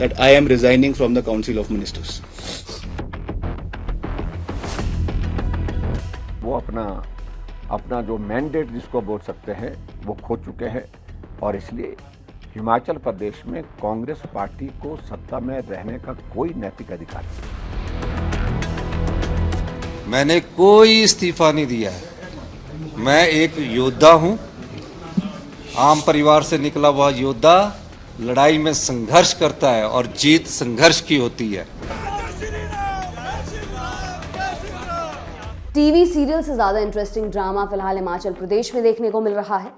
that I am resigning from the Council of Ministers. वो अपना जो मैंडेट जिसको बोल सकते हैं वो खो चुके हैं और इसलिए हिमाचल प्रदेश में कांग्रेस पार्टी को सत्ता में रहने का कोई नैतिक अधिकार नहीं। मैंने कोई इस्तीफा नहीं दिया है। मैं एक योद्धा हूं, आम परिवार से निकला हुआ योद्धा लड़ाई में संघर्ष करता है और जीत संघर्ष की होती है। टीवी सीरियल से ज्यादा इंटरेस्टिंग ड्रामा फिलहाल हिमाचल प्रदेश में देखने को मिल रहा है।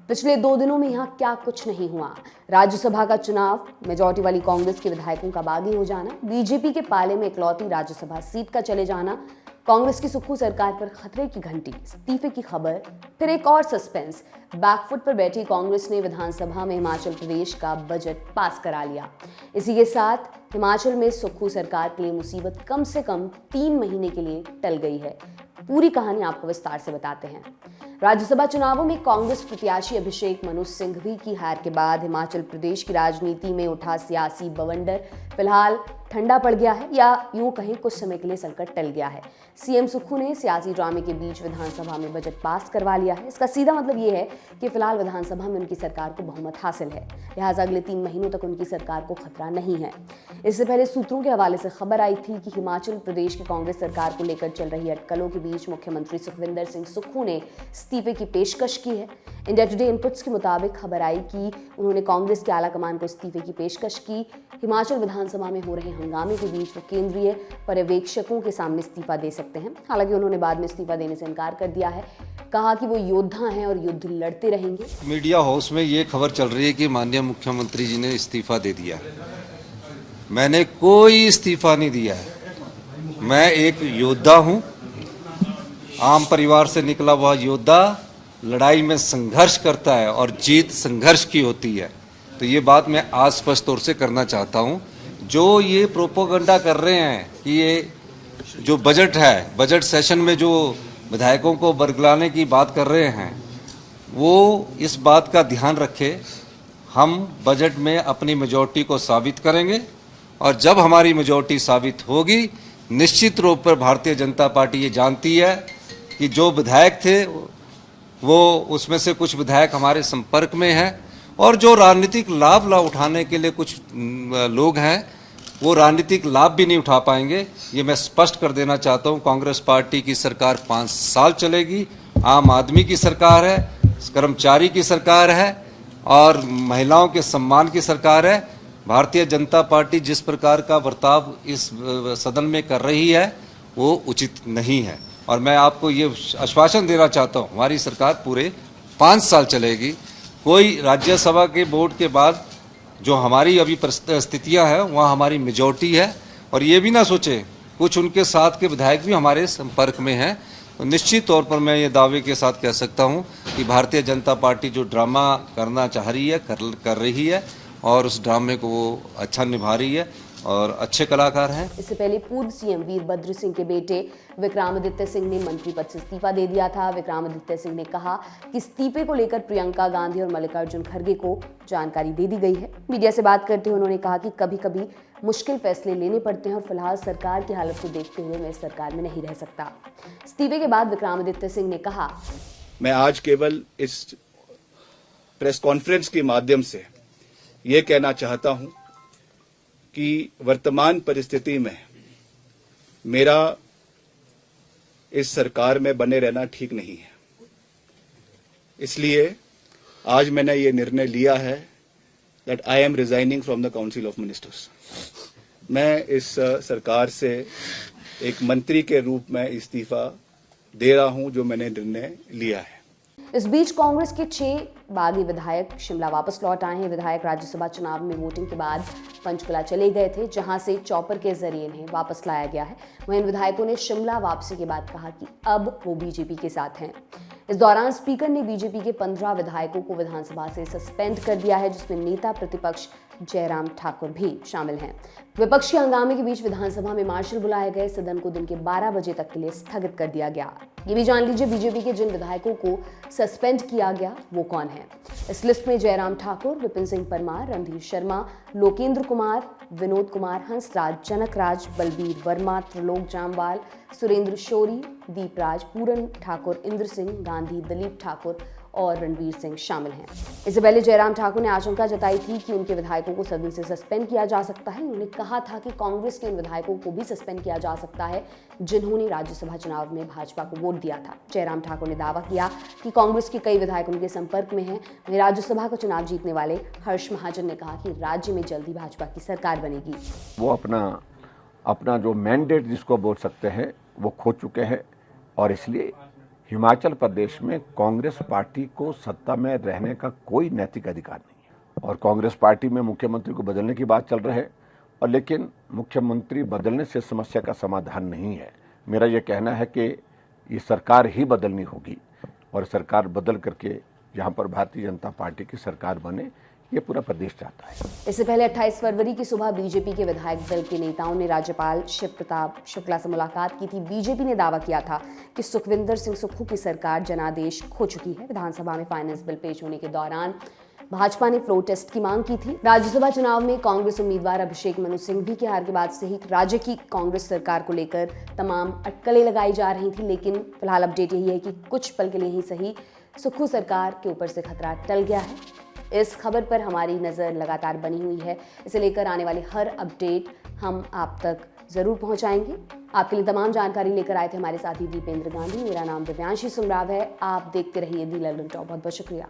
पिछले 2 दिनों में यहाँ क्या कुछ नहीं हुआ। राज्यसभा का चुनाव, मेजॉरिटी वाली कांग्रेस के विधायकों का बागी हो जाना, बीजेपी के पाले में इकलौती राज्यसभा सीट का चले जाना, कांग्रेस की सुक्खू सरकार पर खतरे की घंटी, इस्तीफे की खबर, फिर एक और सस्पेंस। बैकफुट पर बैठी कांग्रेस ने विधानसभा में हिमाचल प्रदेश का बजट पास करा लिया। इसी के साथ हिमाचल में सुक्खू सरकार के लिए मुसीबत कम से कम 3 महीने के लिए टल गई है। पूरी कहानी आपको विस्तार से बताते हैं। राज्यसभा चुनावों में कांग्रेस प्रत्याशी अभिषेक मनु सिंघवी की हार के बाद हिमाचल प्रदेश की राजनीति में उठा सियासी बवंडर फिलहाल ठंडा पड़ गया है, या यूं कहें कुछ समय के लिए संकट टल गया है। सीएम सुक्खू ने सियासी ड्रामे के बीच विधानसभा में बजट पास करवा लिया है। इसका सीधा मतलब ये है कि फिलहाल विधानसभा में उनकी सरकार को बहुमत हासिल है, लिहाजा अगले 3 महीनों तक उनकी सरकार को खतरा नहीं है। इससे पहले सूत्रों के हवाले से खबर आई थी कि हिमाचल प्रदेश की कांग्रेस सरकार को लेकर चल रही अटकलों के बीच मुख्यमंत्री सुखविंदर सिंह सुक्खू ने इस्तीफे की पेशकश की है। इंडिया टुडे इनपुट्स के मुताबिक खबर आई कि उन्होंने कांग्रेस के आला कमान को इस्तीफे की पेशकश की। हिमाचल विधानसभा में हो रहे हंगामे के बीच वो केंद्रीय पर्यवेक्षकों के सामने इस्तीफा दे सकते हैं। हालांकि उन्होंने बाद में इस्तीफा देने से इनकार कर दिया है, कहा कि वो योद्धा हैं और युद्ध लड़ते रहेंगे। मीडिया हाउस में ये खबर चल रही है कि माननीय मुख्यमंत्री जी ने इस्तीफा दे दिया है। मैंने कोई इस्तीफा नहीं दिया है। मैं एक योद्धा हूं, आम परिवार से निकला हुआ योद्धा लड़ाई में संघर्ष करता है और जीत संघर्ष की होती है। तो ये बात मैं आज स्पष्ट तौर से करना चाहता हूं। जो ये प्रोपोगंडा कर रहे हैं कि ये जो बजट है, बजट सेशन में जो विधायकों को बरगलाने की बात कर रहे हैं, वो इस बात का ध्यान रखे। हम बजट में अपनी मेजॉरिटी को साबित करेंगे और जब हमारी मेजॉरिटी साबित होगी, निश्चित रूप पर भारतीय जनता पार्टी ये जानती है कि जो विधायक थे वो उसमें से कुछ विधायक हमारे संपर्क में हैं और जो राजनीतिक लाभ उठाने के लिए कुछ लोग हैं, वो राजनीतिक लाभ भी नहीं उठा पाएंगे। ये मैं स्पष्ट कर देना चाहता हूँ। कांग्रेस पार्टी की सरकार 5 साल चलेगी। आम आदमी की सरकार है, कर्मचारी की सरकार है और महिलाओं के सम्मान की सरकार है। भारतीय जनता पार्टी जिस प्रकार का बर्ताव इस सदन में कर रही है वो उचित नहीं है और मैं आपको ये आश्वासन देना चाहता हूँ, हमारी सरकार पूरे 5 साल चलेगी। कोई राज्यसभा के वोट के बाद जो हमारी अभी परिस्थितियाँ हैं वहाँ हमारी मेजॉरिटी है और ये भी ना सोचे, कुछ उनके साथ के विधायक भी हमारे संपर्क में हैं। तो निश्चित तौर पर मैं ये दावे के साथ कह सकता हूँ कि भारतीय जनता पार्टी जो ड्रामा करना चाह रही है कर रही है और उस ड्रामे को वो अच्छा निभा रही है और अच्छे कलाकार हैं। इससे पहले पूर्व सीएम वीरभद्र सिंह के बेटे विक्रमादित्य सिंह ने मंत्री पद से इस्तीफा दे दिया था। विक्रमादित्य सिंह ने कहा कि इस्तीफे को लेकर प्रियंका गांधी और मल्लिकार्जुन खड़गे को जानकारी दे दी गई है। मीडिया से बात करते हुए उन्होंने कहा कि कभी कभी मुश्किल फैसले लेने पड़ते हैं और फिलहाल सरकार की हालत को देखते हुए मैं इस सरकार में नहीं रह सकता। इस्तीफे के बाद विक्रमादित्य सिंह ने कहा, मैं आज केवल इस प्रेस कॉन्फ्रेंस के माध्यम से ये कहना चाहता हूं कि वर्तमान परिस्थिति में मेरा इस सरकार में बने रहना ठीक नहीं है। इसलिए आज मैंने ये निर्णय लिया है that I am resigning from the council of ministers. मैं इस सरकार से एक मंत्री के रूप में इस्तीफा दे रहा हूं, जो मैंने निर्णय लिया है। इस बीच कांग्रेस के 6 बागी विधायक शिमला वापस लौट आए हैं। विधायक राज्यसभा चुनाव में वोटिंग के बाद पंचकुला चले गए थे, जहां से चॉपर के जरिए इन्हें वापस लाया गया है। वहीं इन विधायकों ने शिमला वापसी के बाद कहा कि अब वो बीजेपी के साथ हैं। इस दौरान स्पीकर ने बीजेपी के 15 विधायकों को विधानसभा से सस्पेंड कर दिया है, जिसमें नेता प्रतिपक्ष जयराम ठाकुर भी शामिल हैं। विपक्ष के हंगामे के बीच विधानसभा में मार्शल बुलाए गए, सदन को दिन के 12 बजे तक के लिए स्थगित कर दिया गया। ये भी जान लीजिए बीजेपी के जिन विधायकों को सस्पेंड किया गया वो कौन है। हैं। इस लिस्ट में जयराम ठाकुर, विपिन सिंह परमार, रणधीर शर्मा, लोकेंद्र कुमार, विनोद कुमार हंसराज, जनक राज, बलबीर वर्मा, त्रिलोक जामवाल, सुरेंद्र शौरी, दीपराज, पूरन ठाकुर, इंद्र सिंह गांधी, दिलीप ठाकुर और रणवीर सिंह शामिल हैं। इससे पहले जयराम ठाकुर ने आशंका जताई थी कि उनके विधायकों को सदन से सस्पेंड किया जा सकता है। उन्होंने कहा था कि कांग्रेस के उन विधायकों को भी सस्पेंड किया जा सकता है जिन्होंने राज्यसभा चुनाव में भाजपा को वोट दिया था। जयराम ठाकुर ने दावा किया कि कांग्रेस के कई विधायक उनके संपर्क में हैं। वहीं राज्यसभा का चुनाव जीतने वाले हर्ष महाजन ने कहा कि राज्य में जल्दी भाजपा की सरकार बनेगी। वो अपना जो मैंडेट जिसको बोल सकते हैं वो खो चुके हैं और इसलिए हिमाचल प्रदेश में कांग्रेस पार्टी को सत्ता में रहने का कोई नैतिक अधिकार नहीं है। और कांग्रेस पार्टी में मुख्यमंत्री को बदलने की बात चल रही है और लेकिन मुख्यमंत्री बदलने से समस्या का समाधान नहीं है। मेरा यह कहना है कि ये सरकार ही बदलनी होगी और सरकार बदल करके यहाँ पर भारतीय जनता पार्टी की सरकार बने, ये पूरा प्रदेश चाहता है। इससे पहले 28 फरवरी की सुबह बीजेपी के विधायक दल के नेताओं ने राज्यपाल शिव प्रताप शुक्ला से मुलाकात की थी। बीजेपी ने दावा किया था कि सुखविंदर सिंह सुक्खू की सरकार जनादेश खो चुकी है। विधानसभा में फाइनेंस बिल पेश होने के दौरान भाजपा ने फ्लोर टेस्ट की मांग की थी। राज्यसभा चुनाव में कांग्रेस उम्मीदवार अभिषेक मनु सिंघवी की हार के बाद से ही राज्य की कांग्रेस सरकार को लेकर तमाम अटकलें लगाई जा रही थी, लेकिन फिलहाल अपडेट यही है कि कुछ पल के लिए ही सही सुक्खू सरकार के ऊपर से खतरा टल गया है। इस खबर पर हमारी नज़र लगातार बनी हुई है। इसे लेकर आने वाली हर अपडेट हम आप तक जरूर पहुंचाएंगे। आपके लिए तमाम जानकारी लेकर आए थे हमारे साथी दीपेंद्र गांधी। मेरा नाम दिव्यांशी सुमराव है। आप देखते रहिए दी लल्लन टॉप। बहुत बहुत शुक्रिया।